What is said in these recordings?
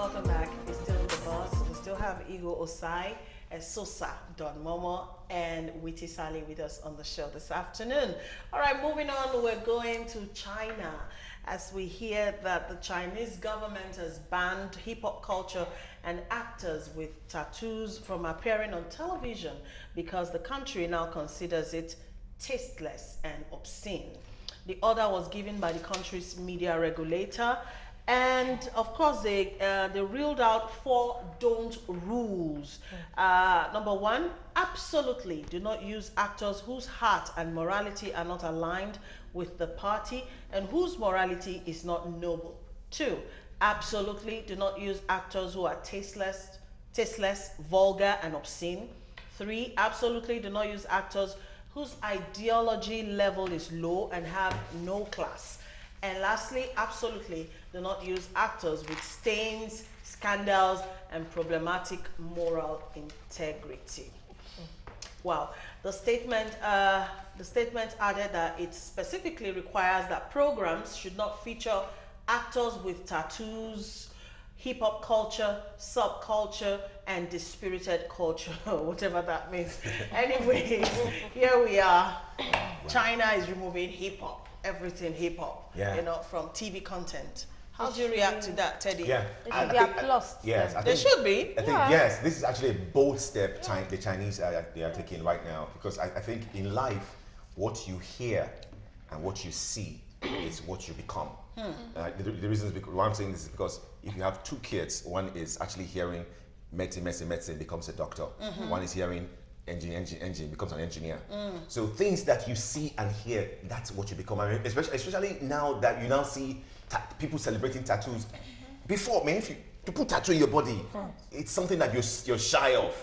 welcome back. It's still the boss. We still have Igo Osai, Sosa, Don Momo, and Witty Sally with us on the show this afternoon. All right, moving on, we're going to China as we hear that the Chinese government has banned hip-hop culture and actors with tattoos from appearing on television because the country now considers it tasteless and obscene. The order was given by the country's media regulator, and of course they ruled out 4 don't rules. Number 1, absolutely do not use actors whose heart and morality are not aligned with the party and whose morality is not noble. 2, absolutely do not use actors who are tasteless, vulgar and obscene. 3, absolutely do not use actors whose ideology level is low and have no class. And lastly, absolutely do not use actors with stains, scandals, and problematic moral integrity. Wow. The statement added that it specifically requires that programs should not feature actors with tattoos, hip-hop culture, subculture, and dispirited culture, whatever that means. Anyways, here we are. China is removing hip-hop, everything hip-hop, you know, from TV content. How do you react to that, Teddy? Yeah, they should be applauded. Yes, they should be. I think yes, this is actually a bold step the Chinese they are taking right now, because I think in life, what you hear and what you see is what you become. The reason is why I'm saying this is because if you have 2 kids, one is actually hearing medicine, becomes a doctor. One is hearing engine, becomes an engineer. So things that you see and hear, that's what you become. I mean, especially now that you now see people celebrating tattoos. Before, man, if you put tattoo in your body, it's something that you're shy of.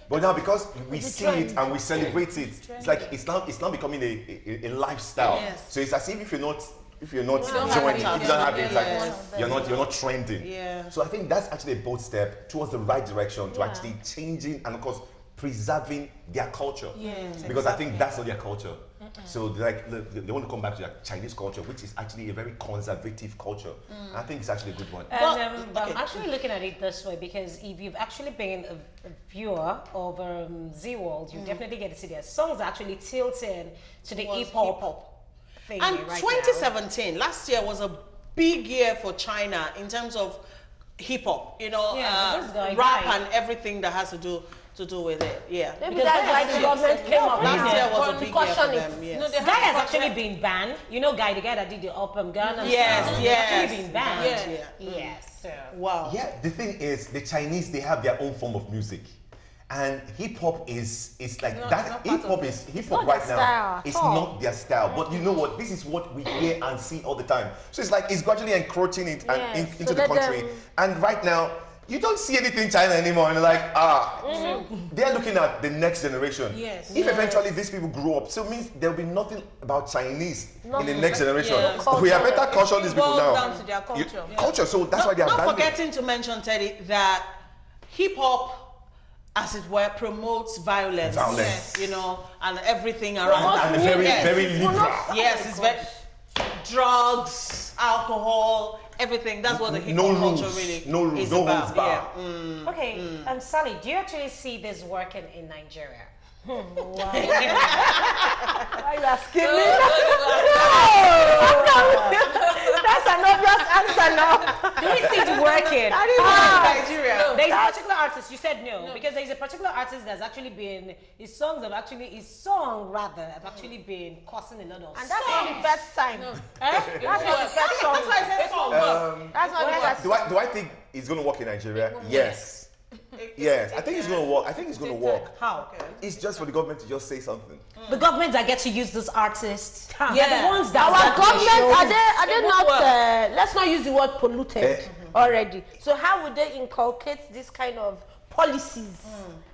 But now because we see it and we celebrate it, it's like it's now becoming a lifestyle. Yes. So it's as if you're not joining, if you don't have it, like you're not trending. Yeah. So I think that's actually a bold step towards the right direction to actually changing and of course preserving their culture. Yes, because I think that's not their culture. So they want to come back to their Chinese culture, which is actually a very conservative culture. I think it's actually a good one. And I'm actually looking at it this way, because if you've actually been a viewer of Z World, you definitely get to see their songs actually tilting to the hip-hop thing. And right 2017, now. last year was a big year for China in terms of hip-hop, you know, rap and everything that has to do with it. Yeah. Because that's why the government came up. Last year was a big year for them. Yes. No, the guy has actually been banned. You know, the guy that did the Opium gun and yes, stuff. yes. Actually been banned. Yes. So. Wow. Yeah, the thing is, the Chinese, they have their own form of music. And hip-hop is like that. Hip-hop right now is not their style. But you know what? This is what we hear and see all the time. So it's like it's gradually encroaching it into the country. And right now, you don't see anything in China anymore, and they're like, they're looking at the next generation. Yes. If eventually these people grow up, so it means there'll be nothing about Chinese in the next generation. Yeah. We are better caution these people now. Down to their culture. Culture, so that's why they are not banning. forgetting to mention, Teddy, that hip-hop, as it were, promotes violence. You know, and everything around that. And very liberal. Yes, it's very drugs, alcohol, everything. That's what the hip-hop culture really is about. Yeah. Okay, Sally, do you actually see this working in Nigeria? Wow. Why are you asking me? That's an obvious answer now. Do we see it working? Nigeria. There's a particular artist, you said no, because there's a particular artist that's actually been, his song have actually been causing a lot of And that's not the first time. That's not the first song. That's not the first time. Do I think it's going to work in Nigeria? Yes. Yes, I think it's going to work. I think it's going to work. How? It's just for the government to just say something. The government that get to use this artist, they're the ones that Our government, are they not, let's not use the word polluted already. So how would they inculcate this kind of policies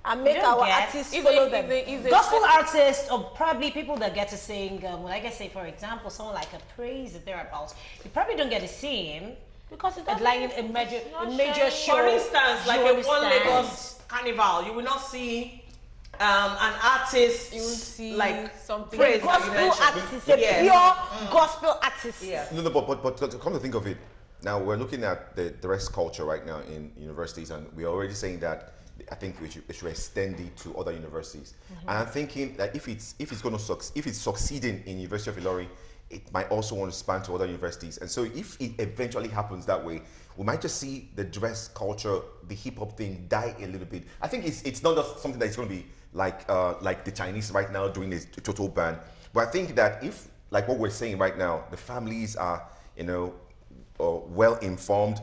and make our artists follow them? Gospel artists, or probably people that get to sing, like I say, for example, someone like a praise that they're about, you probably don't get to see him. Because it doesn't, like a major show. For instance, like a One Lagos Carnival, you will not see an artist. You will see like something. praise. Gospel artist, a pure gospel artist. Yeah. No, but come to think of it, Now we're looking at the dress culture right now in universities, and we're already saying that I think we should extend it to other universities. And I'm thinking that if it's succeeding in University of Ilorin, it might also want to span to other universities. And so if it eventually happens that way, we might just see the dress culture, the hip hop thing die a little bit. I think it's not just something that's going to be like the Chinese right now doing this total ban. But I think that if, like what we're saying right now, the families are, well informed,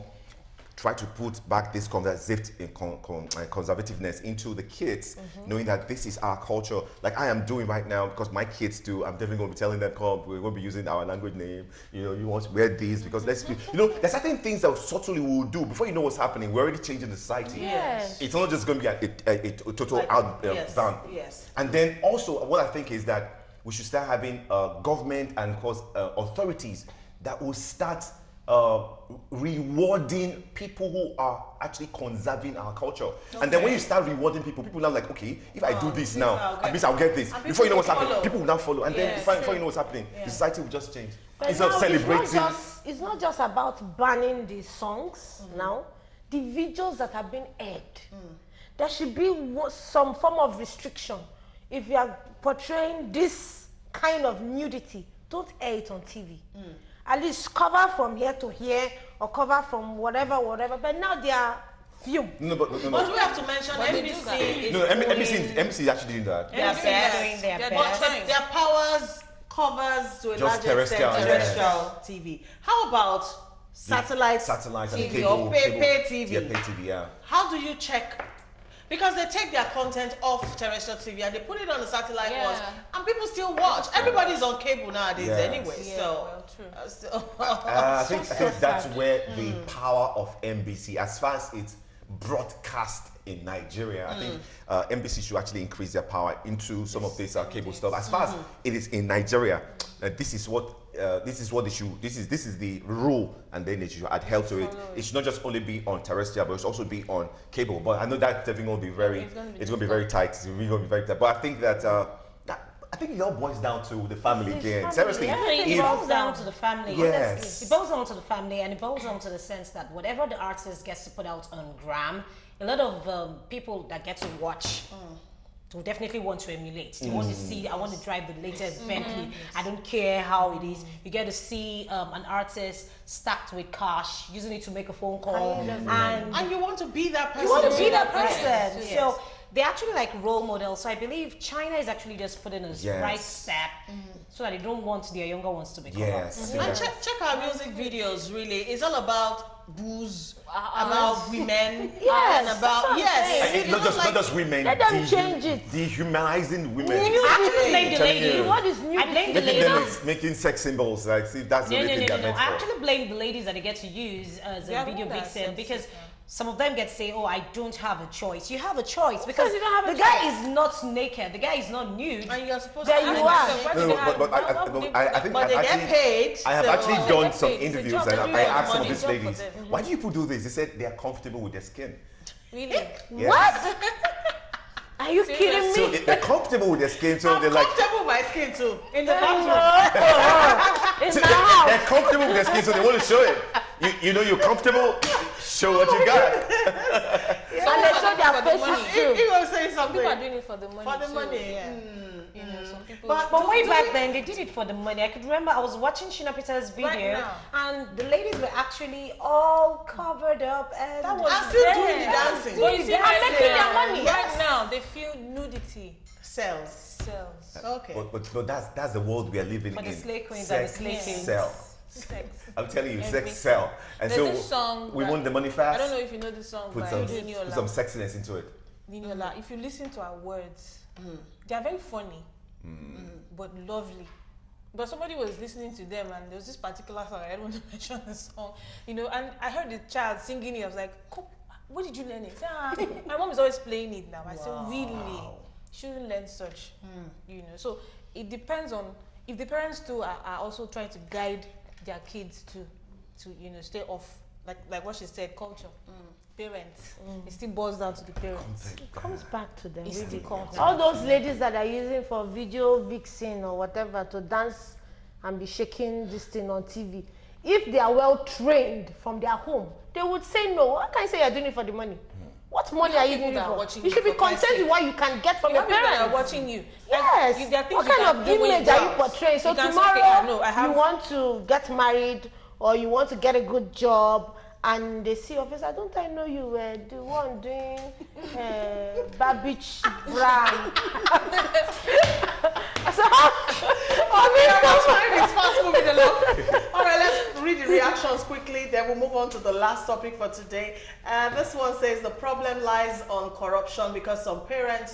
try to put back this conservativeness into the kids, knowing that this is our culture, like I am doing right now, because my kids do. I'm definitely going to be telling them, come, we're going to be using our language name, you want to wear these, because let's be, there's certain things that subtly we will do before you know what's happening. We're already changing the society. Yes. It's not just going to be a total ban. Yes. And then also what I think is that we should start having government and of course authorities that will start rewarding people who are actually conserving our culture. Okay. And then when you start rewarding people are like, okay, if I do this now, at least I'll get this. Before you know what's happening, people will now follow. And then before you know what's happening, the society will just change. But Instead of celebrating. It's not just about banning the songs now. The videos that have been aired, there should be some form of restriction. If you are portraying this kind of nudity, don't air it on TV. At least cover from here to here, or cover from whatever. But now they are few. But we have to mention NBC. NBC is actually doing that. They are doing their best. But their powers covers to a just large extent terrestrial yes. TV. How about satellite TV and cable, or pay TV? Yeah, pay TV, yeah. How do you check? Because they take their content off terrestrial TV and they put it on the satellite ones, and people still watch. Everybody's on cable nowadays anyway. I think that's where the power of NBC, as far as it's broadcast in Nigeria, I think NBC should actually increase their power into some of this cable stuff. As far as it is in Nigeria, this is what they should. This is the rule, and then they should adhere to it. It should not just only be on terrestrial, but it should also be on cable. But I know that definitely going to be very. It's going to be very tight. It's really going to be very tight. But I think that. I think it all boils down to the family again. Seriously, it boils down to the family. Yes. It boils down to the family, and it boils down to the sense that whatever the artist gets to put out on Gram, a lot of people that get to watch will definitely want to emulate. They want to see, I want to drive the latest Bentley. I don't care how it is. You get to see an artist stacked with cash, using it to make a phone call. And you want to be that person. You want to be that person. Yes. So they're actually like role models. So I believe China is actually just putting a right step so that they don't want their younger ones to become Yes. And check our music videos, really. It's all about booze, about women, and about not just women. Let them change it. Dehumanizing women. I actually blame the ladies. What is new? I blame the Making ladies. making sex symbols. Like, see, that's the only thing they're meant I for. actually blame the ladies that they get to use as a video vixen, because some of them get to say, oh, I don't have a choice. You have a choice because you don't have the guy is not naked. The guy is not nude. And you're supposed There to you are. I think but they get paid. I have actually done some interviews and I asked some of these money. ladies, why do you people do this? They said they are comfortable with their skin. Really? Yes. What? Are you kidding me? So they're comfortable with their skin, so they're like. Comfortable with my skin too. In the In So my house. they're comfortable with their skin, so they want to show it. You know you're comfortable, show what you got. And they show their faces too. You gonna say something? People are doing it for the money. For the too. money, You know, some people. But way back then, they did it for the money. I could remember I was watching Shina Peter's video, now. and the ladies were actually all covered up, and I'm still doing the dancing. But you see, They're right making now, their money. right now, they feel nudity Sells. sells. Okay. But that's the world we are living For in. the slave queens and the Sex slave kings. sell. Sex. I'm telling you, Everything. sex sell. And There's so this song we that- want the money fast. I don't know if you know the song Put by some Niniola. sexiness into it. Niniola. If you listen to her words, they are very funny, but lovely. But somebody was listening to them, and there was this particular song. I don't want to mention the song, you know. And I heard the child singing it. I was like, "Where did you learn it?" My mom is always playing it now. I said, "Really? You shouldn't learn such, you know." So it depends on if the parents too are also trying to guide their kids to you know stay off, like what she said, culture. Parents. It still boils down to the parents. It comes back to them. It's Really. the content. All those ladies that are using for video vixen or whatever to dance and be shaking this thing on TV. if they are well trained from their home, they would say no. How can you say you're doing it for the money? What money are you doing it for? You should be content with what you can get from your parents. People that are watching you. Yes. What kind of image are you portraying? So tomorrow you want to get married or you want to get a good job, and they see your face. I don't know you were the one doing Babbage brand. So, time is fast moving along. All right, let's read the reactions quickly, then we'll move on to the last topic for today. This one says the problem lies on corruption because some parents